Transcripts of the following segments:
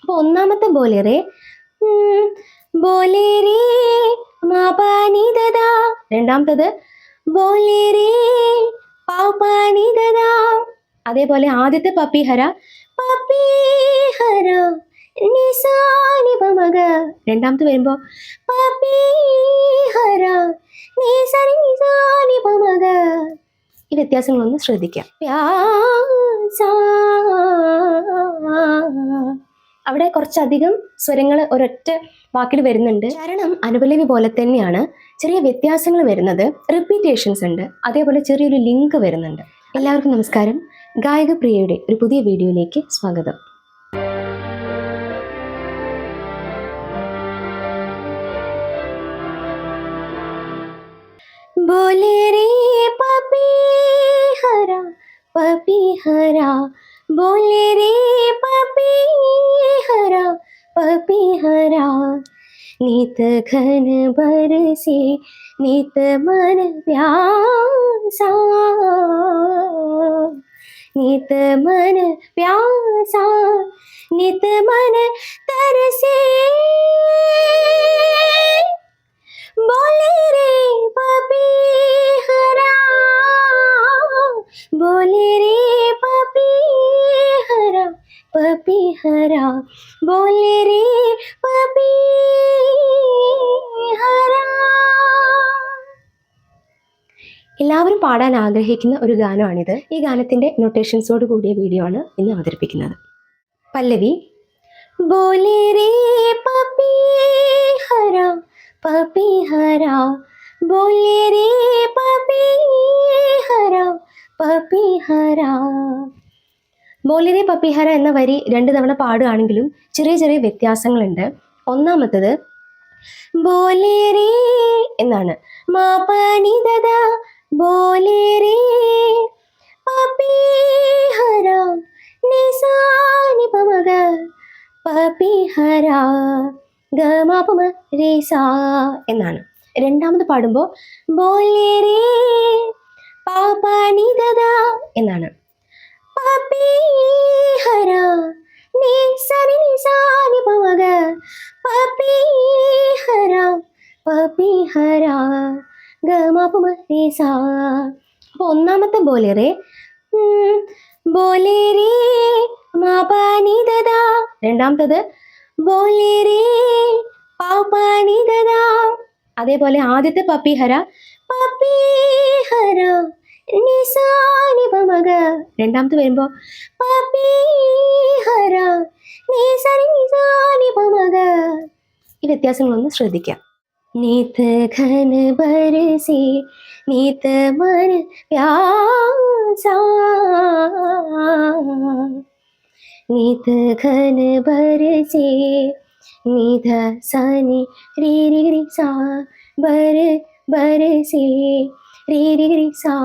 അപ്പോൾ ഒന്നാമത്തെ ബോലേറെ ബോലേരേ മാപാനി ദദാ. രണ്ടാമത്തത് ബോലേരേ പാപാനി ദദാ. അതേപോലെ ആദ്യത്തെ പപ്പിഹര പപ്പിഹര നിസാനി പമഗ. രണ്ടാമത്തെ വരുമ്പോ പപ്പിഹര നിസാനി നിസാനി പമഗ. ഈ വ്യത്യാസങ്ങളൊന്ന് ശ്രദ്ധിക്കാം. അവിടെ കുറച്ചധികം സ്വരങ്ങൾ ഒരൊറ്റ വാക്കിൽ വരുന്നുണ്ട്. ചരണം അനുപല്ലവി പോലെ തന്നെയാണ്, ചെറിയ വ്യത്യാസങ്ങൾ വരുന്നത്, റിപ്പീറ്റേഷൻസ് ഉണ്ട്, അതേപോലെ ചെറിയൊരു ലിങ്ക് വരുന്നുണ്ട്. എല്ലാവർക്കും നമസ്കാരം. ഗായക പ്രിയയുടെ ഒരു പുതിയ വീഡിയോയിലേക്ക് സ്വാഗതം. ബോലേരേ പപ്പിഹര പപ്പിഹര ബോലേരേ പപ്പിഹര പപ്പിഹര. नित घन बरसे नित मन प्यासा, नित मन प्यासा, नित मन तरसे. बोले रे पपीहरा, बोले रे पपीहरा पपीहरा, बोले रे പപ്പിഹര. എല്ലാവരും പാടാൻ ആഗ്രഹിക്കുന്ന ഒരു ഗാനമാണിത്. ഈ ഗാനത്തിന്റെ നൊട്ടേഷൻസോട് കൂടിയ വീഡിയോ ആണ് ഇന്ന് അവതരിപ്പിക്കുന്നത്. പല്ലവി ബോലെ രേ പപ്പിഹര പപ്പിഹര, ബോലെ രേ പപ്പിഹര പപ്പിഹര. ബോലേരേ പപ്പിഹര എന്ന വരി 2 തവണ പാടുകയാണെങ്കിലും ചെറിയ ചെറിയ വ്യത്യാസങ്ങളുണ്ട്. ഒന്നാമത്തത് ബോലേരേ എന്നാണ്. മാപാനി ദദാ ബോലേരേ പപ്പിഹര നിസാനി പമഗ പപ്പിഹര ഗമാപമ രേസാ എന്നാണ്. രണ്ടാമത് പാടുമ്പോൾ ബോലേരേ പാപാനി ദദാ എന്നാണ്. പപ്പിഹര നിസാനി നിസാനി പമഗ പപ്പിഹര പപ്പിഹര ഗമാപമ രേസാ. അപ്പോൾ ഒന്നാമത്തെ ബോലേറേ ബോലേരേ മാപാനി ദദാ. രണ്ടാമത്തത് ബോലേരേ പാപാനി ദദാ. അതേപോലെ ആദ്യത്തെ പപ്പിഹര പപ്പിഹര നിസാനി പമഗ. രണ്ടാമത്തെ വരുമ്പോ പപ്പിഹര നിസാനി നിസാനി പമഗ. ഈ വ്യത്യാസങ്ങളൊന്ന് ശ്രദ്ധിക്കാം. नित घन बरसे नित मन प्यासा, नित घन बरसे निध सनि रे रे रे सा बर बरसे रे रे रे सा.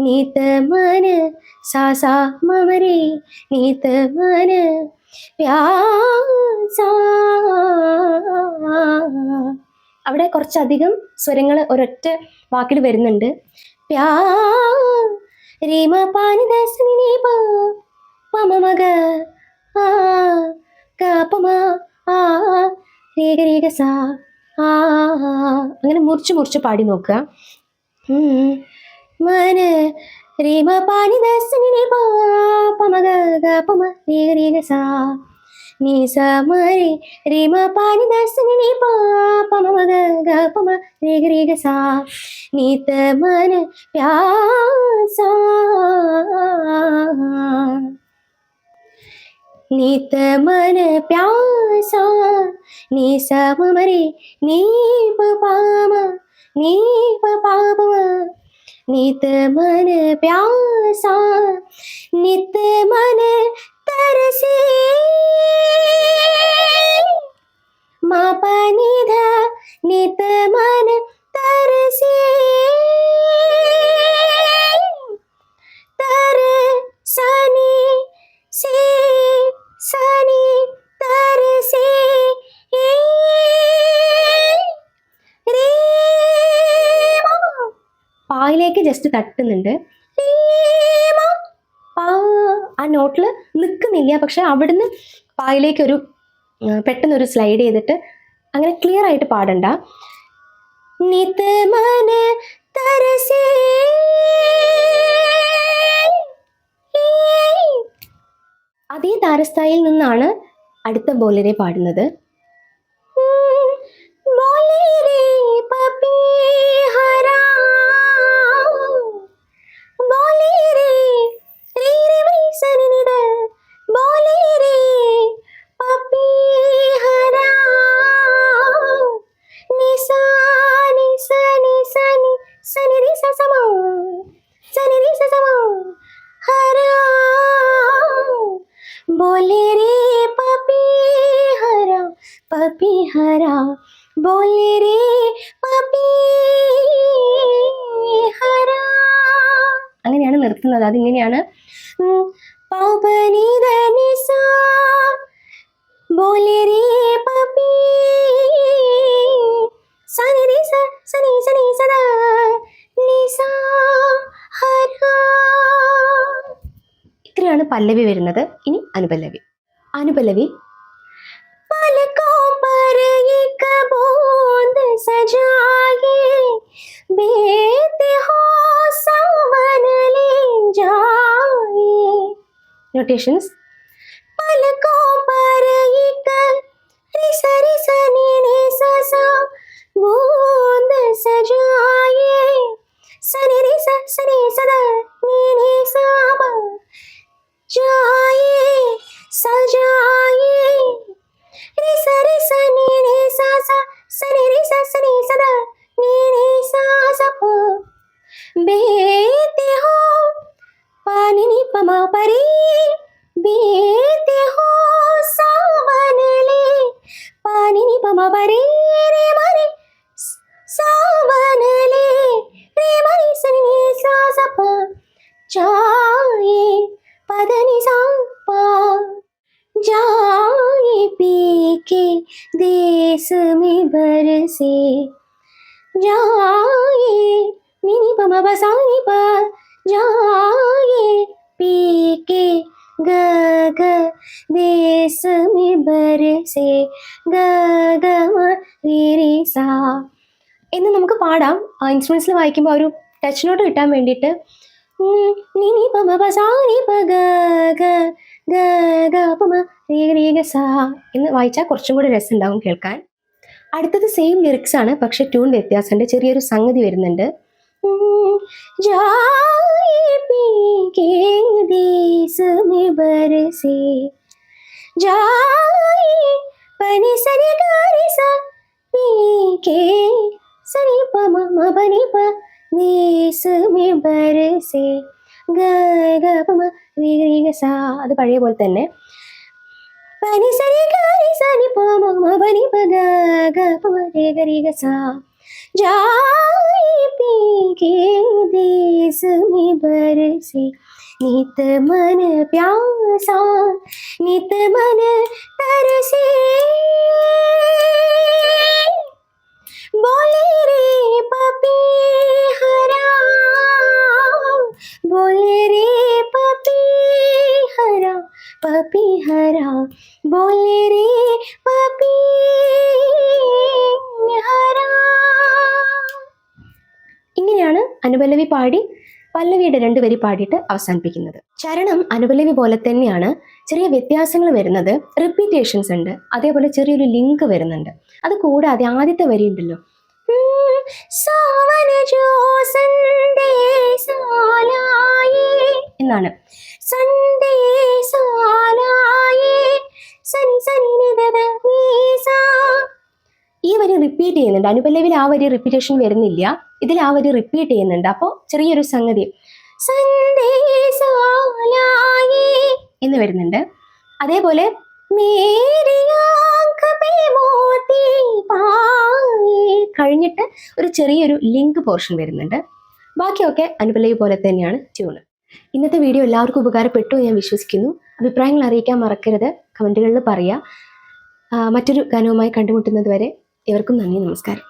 नित मन सा सा मम रे नित मन प्यासा. അവിടെ കുറച്ചധികം സ്വരങ്ങൾ ഒരൊറ്റ വാക്കിൽ വരുന്നുണ്ട്. പ്യാ രേമ പാനി ദസനി പ പമമഗ ആ കപമ ആ രേഗ രേഗ സാ ആ. അങ്ങനെ മുറിച്ച് പാടി നോക്കുക. മന രേമ പാനി ദസനി പ പമഗ കപമ രേഗ രേഗ സാ ni sa ma re re ma pa ni da sa ni pa pa ma ga ga pa ma re ga sa. ni ta ma na pyasa, ni ta ma na pyasa, ni sa ma ma re ni pa pa ma ni pa pa pa ma. ni ta ma na pyasa, ni ta ma na तरसे मापानी धा नित मन तरसे तर सनी से सनी तरसे रे. പായിലേക്ക് just തട്ടുന്നുണ്ട്. ആ നോട്ടിൽ നിൽക്കുന്നില്ല, പക്ഷെ അവിടുന്ന് പായിലേക്കൊരു പെട്ടെന്നൊരു സ്ലൈഡ് ചെയ്തിട്ട് അങ്ങനെ ക്ലിയർ ആയിട്ട് പാടണ്ട. നിത് മന തരസേ അതേ താരസ്ഥായിൽ നിന്നാണ് അടുത്ത ബോലരെ പാടുന്നത്. बोले रे पपी हरा बोले रे पपी हरा. അങ്ങനെയാണ് നിർത്തുന്നത്. അതിങ്ങനെയാണ് बोले रे पपी सनी सनी सनी सदा निसा हरा. ഇത്രയാണ് പല്ലവി വരുന്നത്. ഇനി അനുപല്ലവി. അനുപല്ലവി പലകോं पर एक बूंद सजाए बेते हो सावन ले जाए. नोटेशंस. पलकों पर एक रिसा रिसा नी सा बूंद सजाए सनी रिसा सनी सदा नी सा जाए सजाए रिसा रिसा नी सा सनी रिसा सनी सदा नी सा बेते हो पानी नी पमा परी बेते हो सावन ले पानी नी पमा परी रे मरे सावन ले रे मरे सनी सा सा जाए पदनी सा पा जाए पी के देश में बरसे जाए नी पमा बसानी पा जाए पी के ग ग देश में बरसे ग ग रे सा എന്ന് നമുക്ക് പാടാം. ഇൻസ്ട്രുമെന്റ്സിൽ വായിക്കുമ്പോൾ ഒരു ടച്ച് നോട്ട് കിട്ടാൻ വേണ്ടിയിട്ട് നി പമ പസാനി പ ഗ ഗ ഗ ഗ പമ രി രി ഗ സ എന്ന് വായിച്ചാൽ കുറച്ചും കൂടി രസം ഉണ്ടാവും കേൾക്കാൻ. അടുത്തത് സെയിം ലിറിക്സ് ആണ്, പക്ഷെ ട്യൂൺ വ്യത്യാസമുണ്ട്. ചെറിയൊരു സംഗതി വരുന്നുണ്ട്. जाए पी के देश में बरसे जाए पनी सनी गारी सा पी के सनी प म बनी प देश में बरसे ग ग प म രി രി ഗ സ. അത് പഴയ പോലെ തന്നെ. പനി സനി ഗാരി സനി പ മ ബനി പ ഗ ഗ പ മ രി ഗ രി ഗ സ जाए पी के देश में बरसे नित मन प्यासा नित मन तरसे बोले रे पपी हरा बोले रे पपी हरा बोले रे पपी हरा. ഇങ്ങനെയാണ് അനുപല്ലവി പാടി പല്ലവിയുടെ 2 വരി പാടിയിട്ട് അവസാനിപ്പിക്കുന്നത്. ചരണം അനുപല്ലവി പോലെ തന്നെയാണ്. ചെറിയ വ്യത്യാസങ്ങൾ വരുന്നത്. റിപ്പീറ്റേഷൻസ് ഉണ്ട്, അതേപോലെ ചെറിയൊരു ലിങ്ക് വരുന്നുണ്ട്. അത് കൂടാതെ ആദ്യത്തെ വരി ഉണ്ടല്ലോ, എന്നാണ്. ഈ വരി റിപ്പീറ്റ് ചെയ്യുന്നുണ്ട്. അനുപല്ലവിൽ ആ വരി റിപ്പീറ്റേഷൻ വരുന്നില്ല, ഇതിൽ ആ വരി റിപ്പീറ്റ് ചെയ്യുന്നുണ്ട്. അപ്പോൾ ചെറിയൊരു സംഗതി എന്ന് വരുന്നുണ്ട്. അതേപോലെ കഴിഞ്ഞിട്ട് ഒരു ചെറിയൊരു ലിങ്ക് പോർഷൻ വരുന്നുണ്ട്. ബാക്കിയൊക്കെ അനുപല്ലവി പോലെ തന്നെയാണ് ട്യൂണ്. ഇന്നത്തെ വീഡിയോ എല്ലാവർക്കും ഉപകാരപ്പെട്ടു ഞാൻ വിശ്വസിക്കുന്നു. അഭിപ്രായങ്ങൾ അറിയിക്കാൻ മറക്കരുത്, കമൻറ്റുകളിൽ പറയുക. മറ്റൊരു ഗാനവുമായി കണ്ടുമുട്ടുന്നത് വരെ ഇവർക്കും നന്ദി, നമസ്കാരം.